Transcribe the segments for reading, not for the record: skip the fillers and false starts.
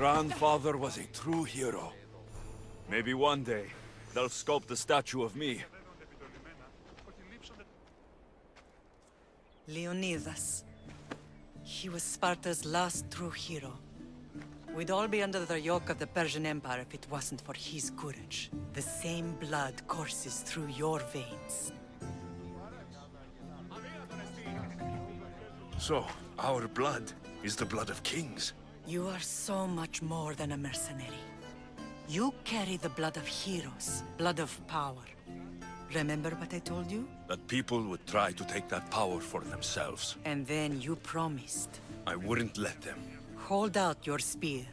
grandfather was a true hero. Maybe one day, they'll sculpt a statue of me. Leonidas. He was Sparta's last true hero. We'd all be under the yoke of the Persian Empire if it wasn't for his courage. The same blood courses through your veins. So, our blood is the blood of kings. You are so much more than a mercenary. You carry the blood of heroes, blood of power. Remember what I told you? That people would try to take that power for themselves. And then you promised. I wouldn't let them. Hold out your spear.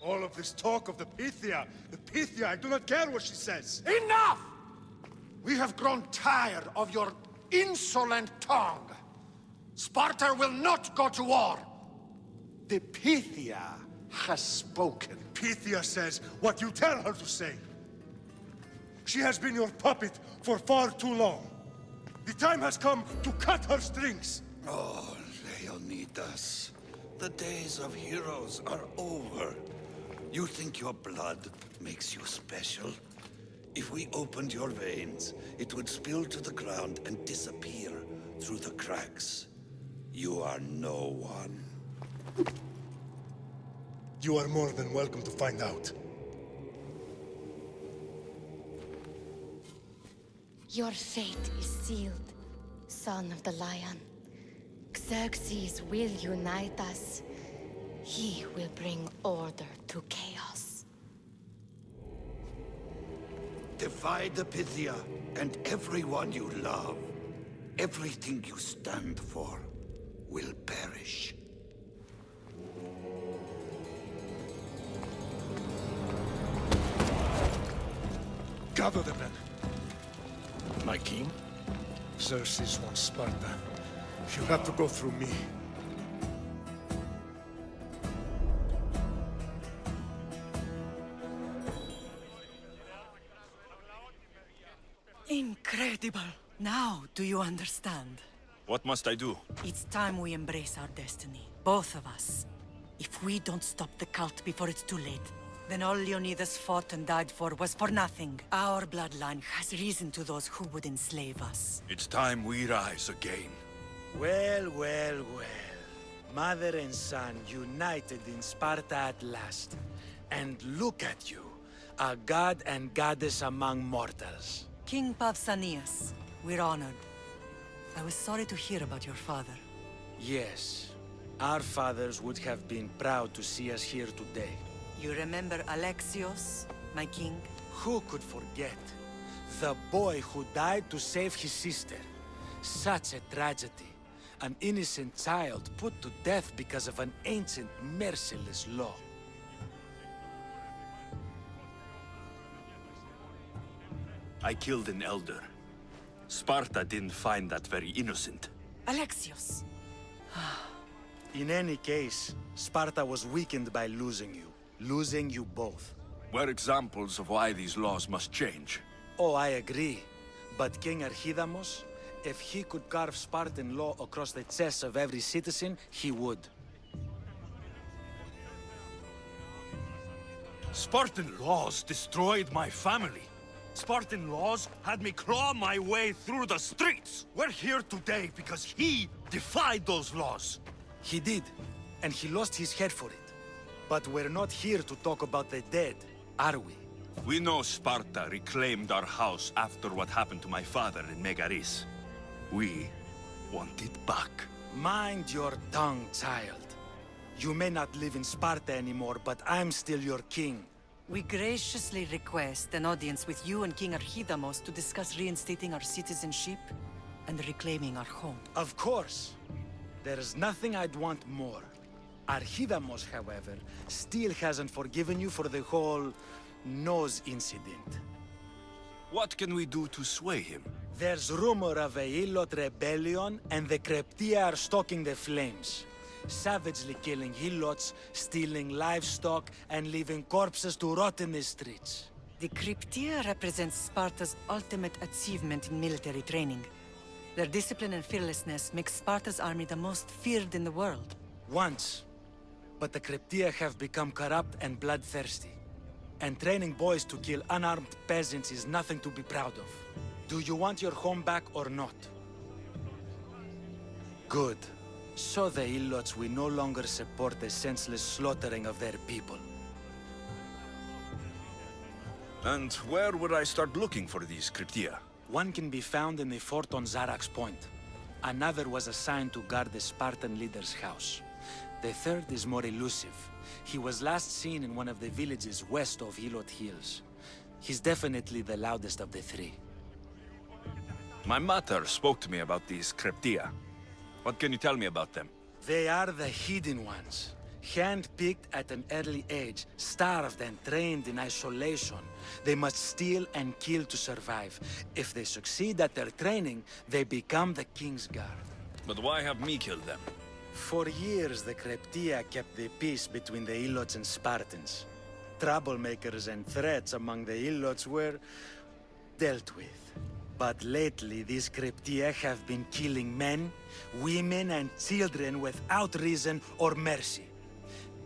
All of this talk of the Pythia, I do not care what she says. Enough! We have grown tired of your insolent tongue. Sparta will not go to war. The Pythia has spoken. Pythia says what you tell her to say. She has been your puppet for far too long. The time has come to cut her strings. Oh, Leonidas, the days of heroes are over. You think your blood makes you special? If we opened your veins, it would spill to the ground and disappear through the cracks. You are no one. You are more than welcome to find out. Your fate is sealed, son of the lion. Xerxes will unite us. He will bring order to chaos. Divide the Pythia and everyone you love. Everything you stand for will perish. Gather the men. My king? Xerxes wants Sparta. She'll have to go through me. Incredible! Now, do you understand? What must I do? It's time we embrace our destiny. Both of us. If we don't stop the cult before it's too late, then all Leonidas fought and died for was for nothing. Our bloodline has reason to those who would enslave us. It's time we rise again. Well, well, well. Mother and son united in Sparta at last. And look at you, a god and goddess among mortals. King Pausanias, we're honored. I was sorry to hear about your father. Yes, our fathers would have been proud to see us here today. You remember Alexios, my king? Who could forget? The boy who died to save his sister. Such a tragedy. An innocent child put to death because of an ancient, merciless law. I killed an elder. Sparta didn't find that very innocent. Alexios! In any case, Sparta was weakened by losing you. Losing you both. We're examples of why these laws must change. Oh, I agree. But King Archidamos, if he could carve Spartan law across the chests of every citizen, he would. Spartan laws destroyed my family. Spartan laws had me claw my way through the streets. We're here today because he defied those laws. He did, and he lost his head for it. But we're not here to talk about the dead, are we? We know Sparta reclaimed our house after what happened to my father in Megaris. We want it back. Mind your tongue, child. You may not live in Sparta anymore, but I'm still your king. We graciously request an audience with you and King Archidamos to discuss reinstating our citizenship and reclaiming our home. Of course. There's nothing I'd want more. Archidamos, however, still hasn't forgiven you for the whole nose incident. What can we do to sway him? There's rumor of a Hilot rebellion, and the Kreptia are stalking the flames. Savagely killing Hilots, stealing livestock, and leaving corpses to rot in the streets. The Cryptia represents Sparta's ultimate achievement in military training. Their discipline and fearlessness make Sparta's army the most feared in the world. Once. But the Cryptia have become corrupt and bloodthirsty. And training boys to kill unarmed peasants is nothing to be proud of. Do you want your home back or not? Good. So the Ilots will no longer support the senseless slaughtering of their people. And where would I start looking for these Cryptia? One can be found in the fort on Zarak's Point. Another was assigned to guard the Spartan leader's house. The third is more elusive. He was last seen in one of the villages west of Hilot Hills. He's definitely the loudest of the three. My mother spoke to me about these Cryptia. What can you tell me about them? They are the hidden ones. Hand-picked at an early age, starved and trained in isolation. They must steal and kill to survive. If they succeed at their training, they become the King's Guard. But why have me kill them? For years, the Cryptia kept the peace between the Ilots and Spartans. Troublemakers and threats among the Ilots were dealt with. But lately, these Cryptia have been killing men, women, and children without reason or mercy.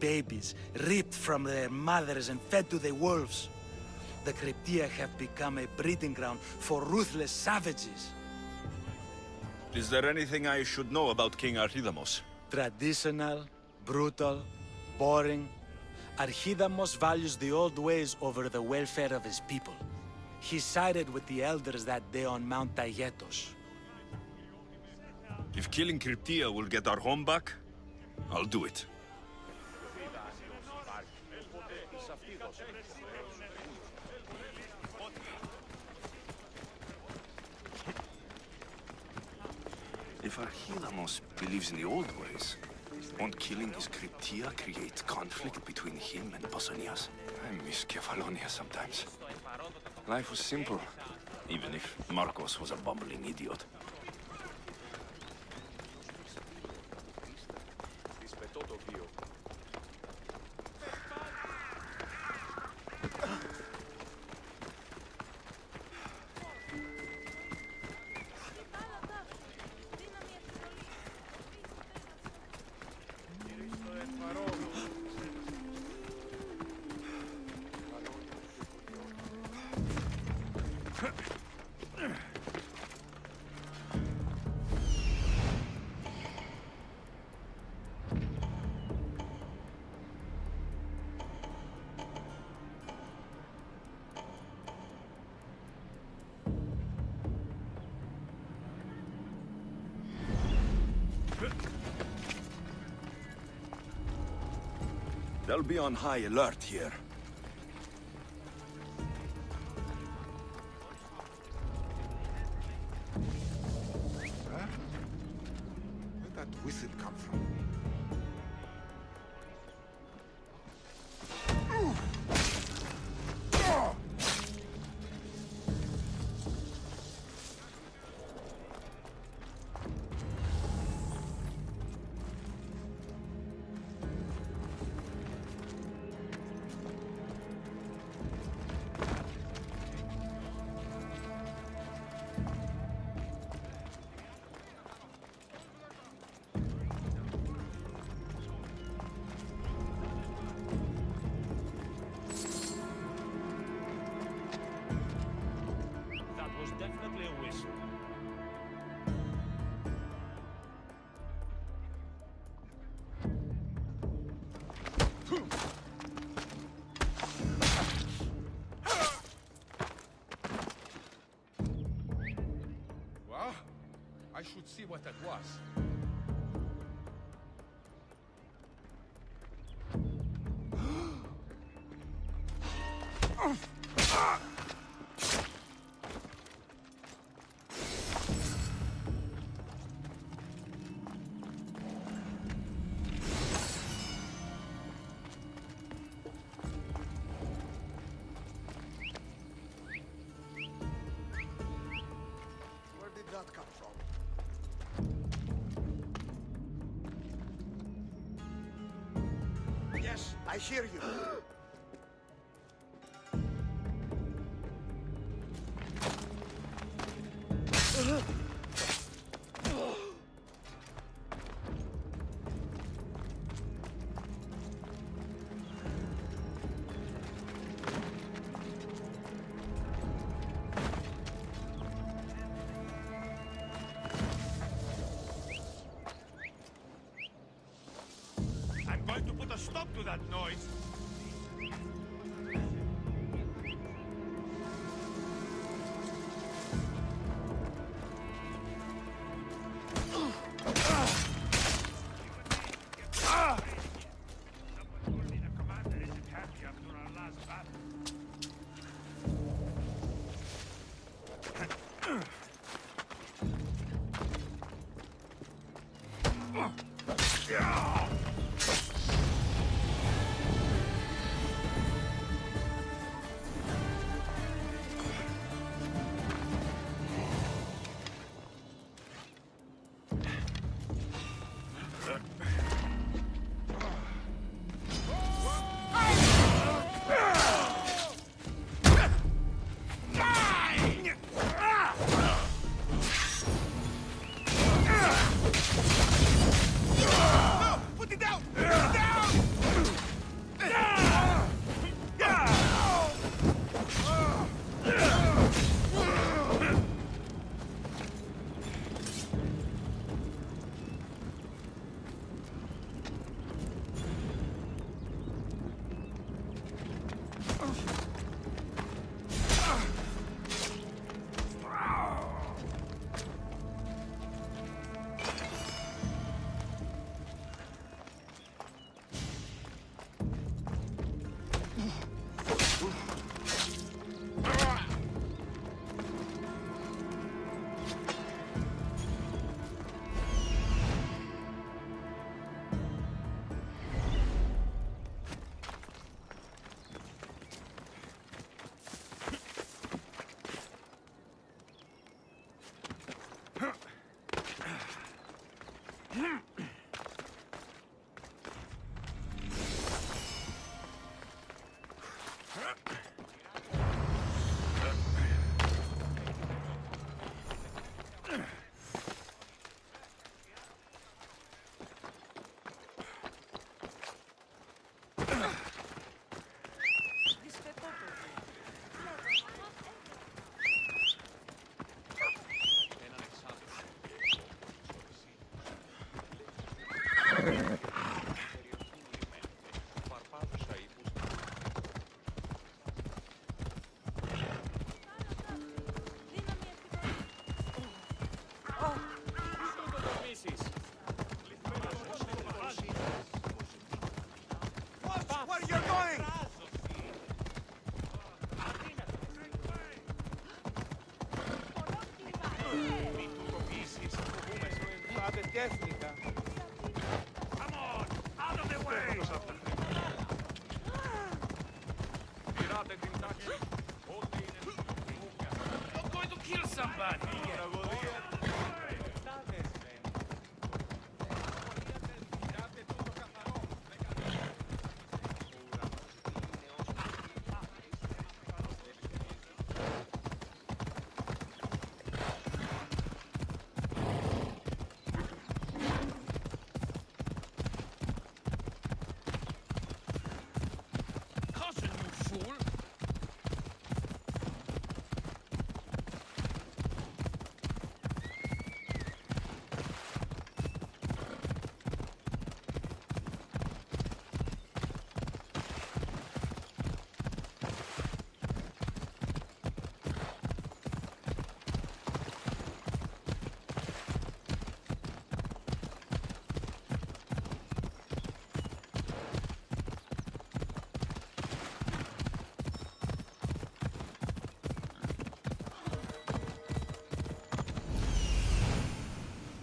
Babies ripped from their mothers and fed to the wolves. The Cryptia have become a breeding ground for ruthless savages. Is there anything I should know about King Archidamos? Traditional, brutal, boring. Archidamos values the old ways over the welfare of his people. He sided with the elders that day on Mount Taygetos. If killing Cryptia will get our home back, I'll do it. If Archidamos believes in the old ways, won't killing his Cryptia create conflict between him and Pausanias? I miss Kefalonia sometimes. Life was simple, even if Marcos was a bumbling idiot. They'll be on high alert here. Huh? Where'd that wizard come from? Well, I should see what that was. Where did that come from? Yes, I hear you. that noise? Tecnica. Come on, out of the way! I'm going to kill somebody!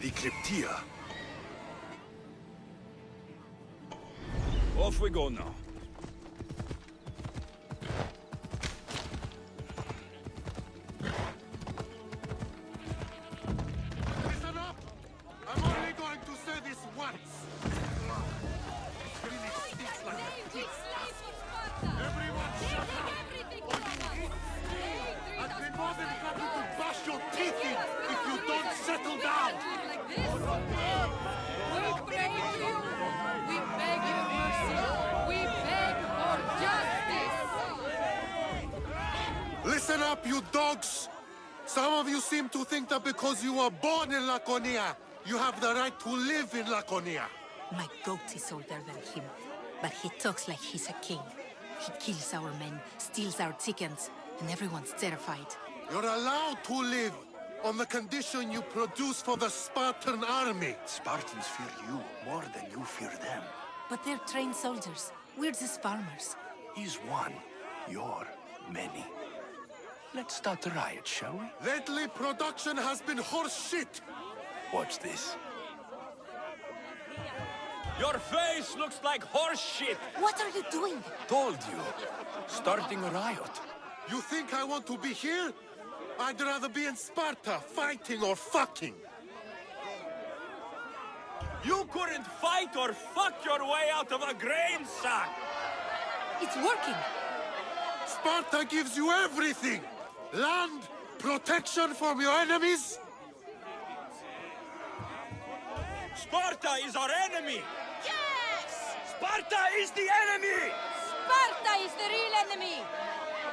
The Cryptia. Off we go now. Listen up! I'm only going to say this once. This really stinks like a pig. Everyone shut up! I'd be more than happy to bash your teeth in if you don't settle down! We pray to you. We beg you mercy. We beg for justice. Listen up, you dogs! Some of you seem to think that because you were born in Laconia, you have the right to live in Laconia. My goat is older than him. But he talks like he's a king. He kills our men, steals our chickens, and everyone's terrified. You're allowed to live on the condition you produce for the Spartan army. Spartans fear you more than you fear them. But they're trained soldiers. We're just farmers. He's one, you're many. Let's start a riot, shall we? Lately, production has been horse shit. Watch this. Your face looks like horse shit! What are you doing? Told you. Starting a riot. You think I want to be here? I'd rather be in Sparta, fighting or fucking. You couldn't fight or fuck your way out of a grain sack! It's working. Sparta gives you everything. Land, protection from your enemies. Sparta is our enemy! Yes! Sparta is the enemy! Sparta is the real enemy!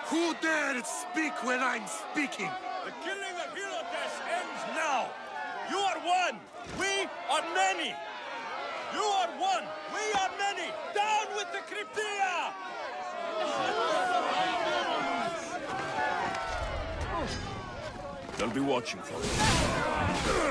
Who dared speak when I'm speaking? The killing of Herodes ends now! You are one! We are many! You are one! We are many! Down with the Cryptia! They'll be watching for you.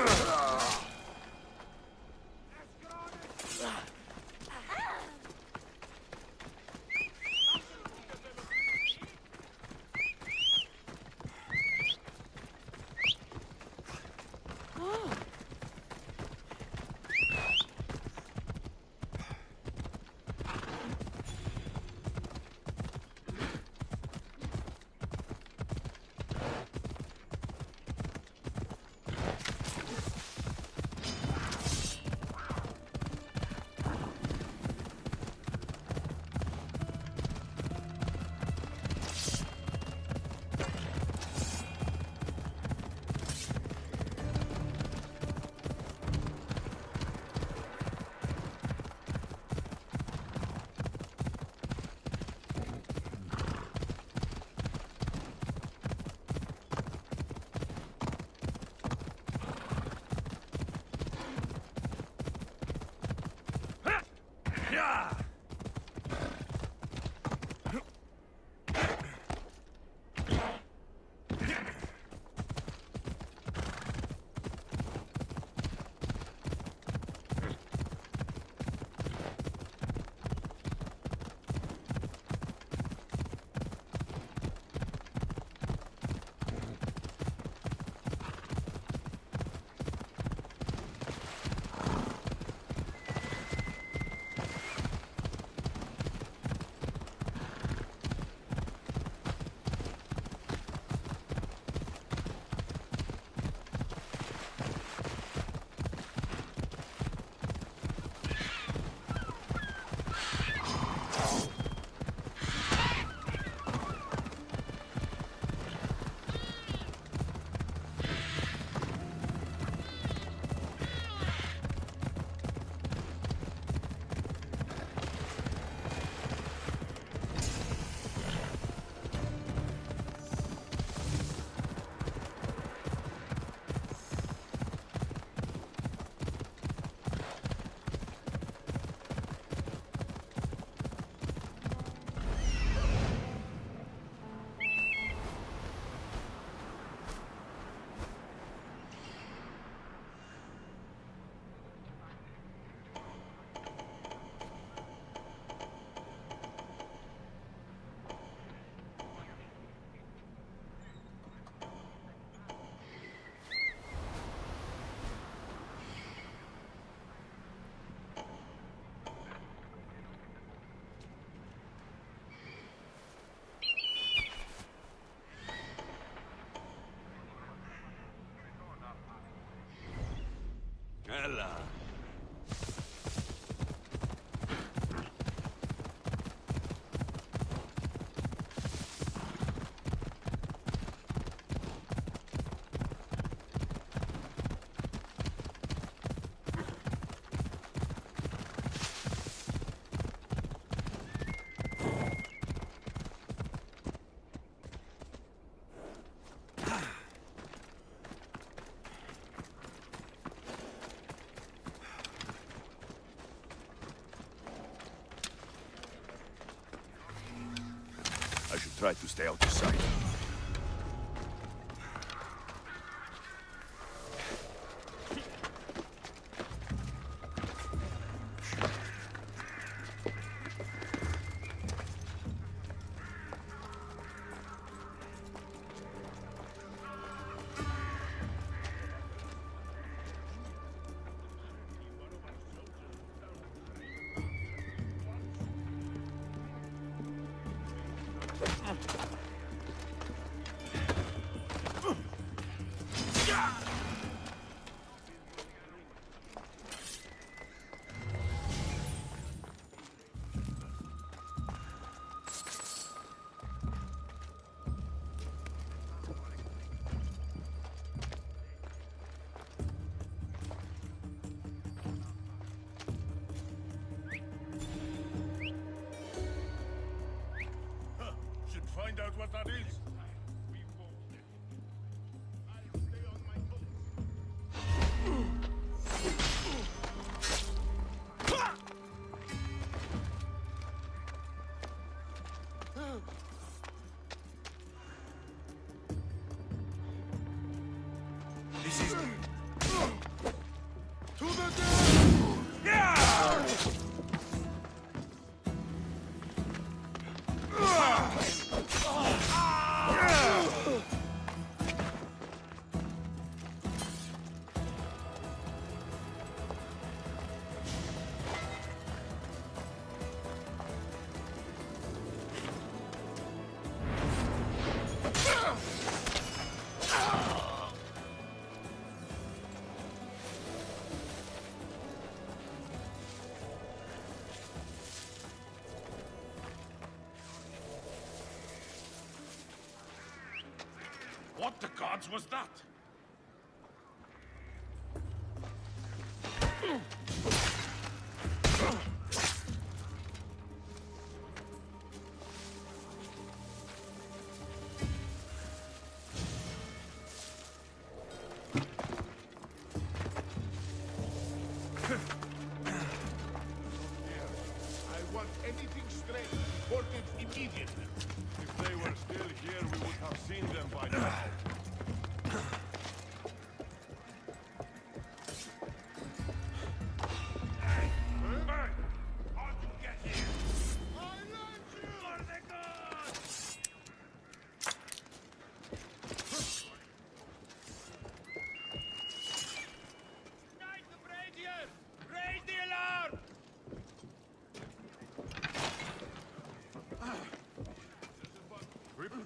Ella. try to stay out of sight. Should find out what that is. This is... To the death! Yeah! What the gods was that? I want anything strange reported immediately. If they were still here, we would have seen them by now. Hey! How'd you get here? I learned you are the gods! Knight of Radiant! Raise the alarm!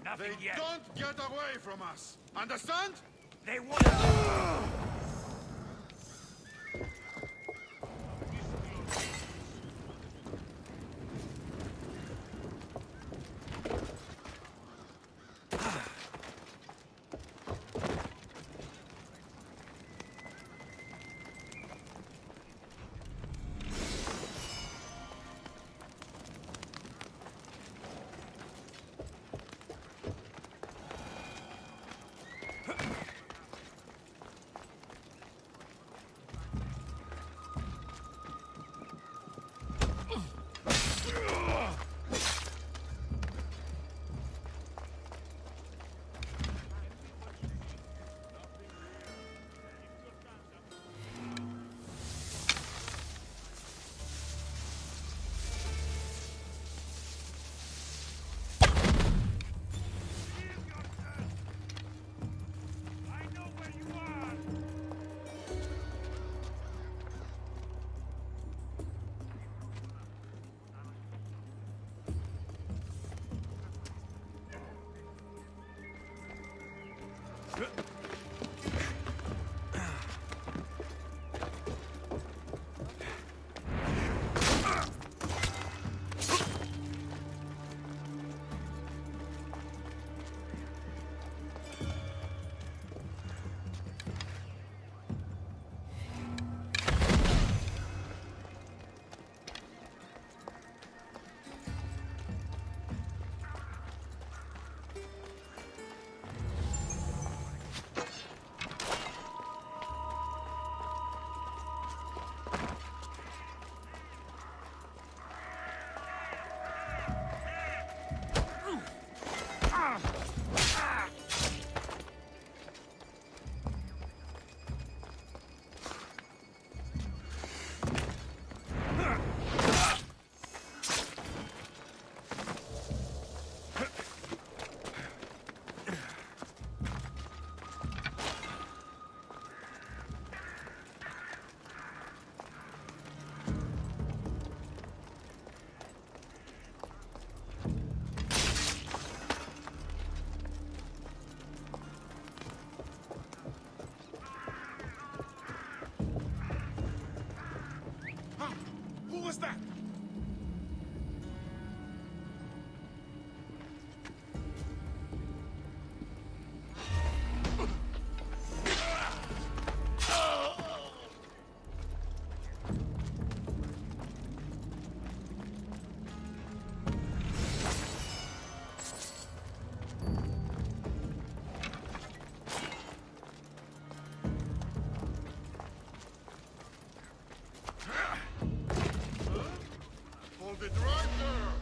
Nothing They yet. don't get away from us. Understand? They want... was that? Hold it right there!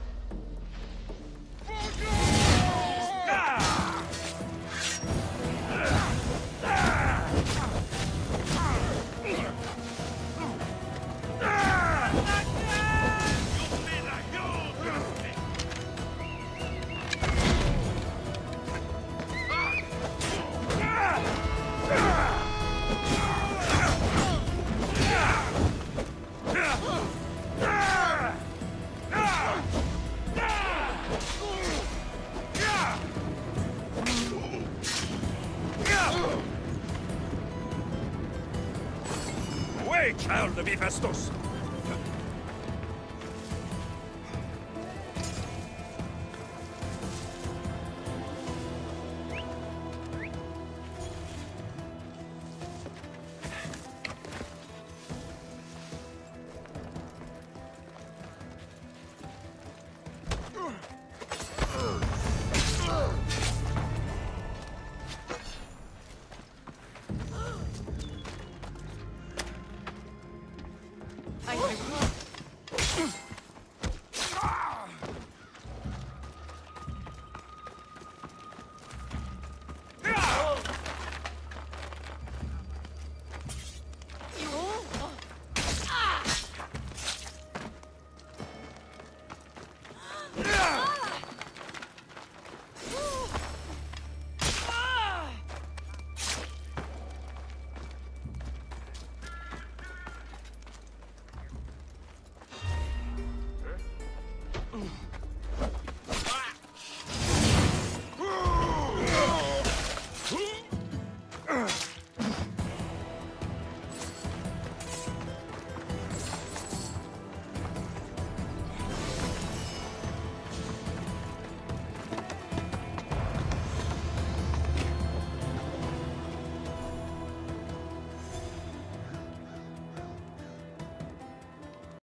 Away, child of Hephaestus!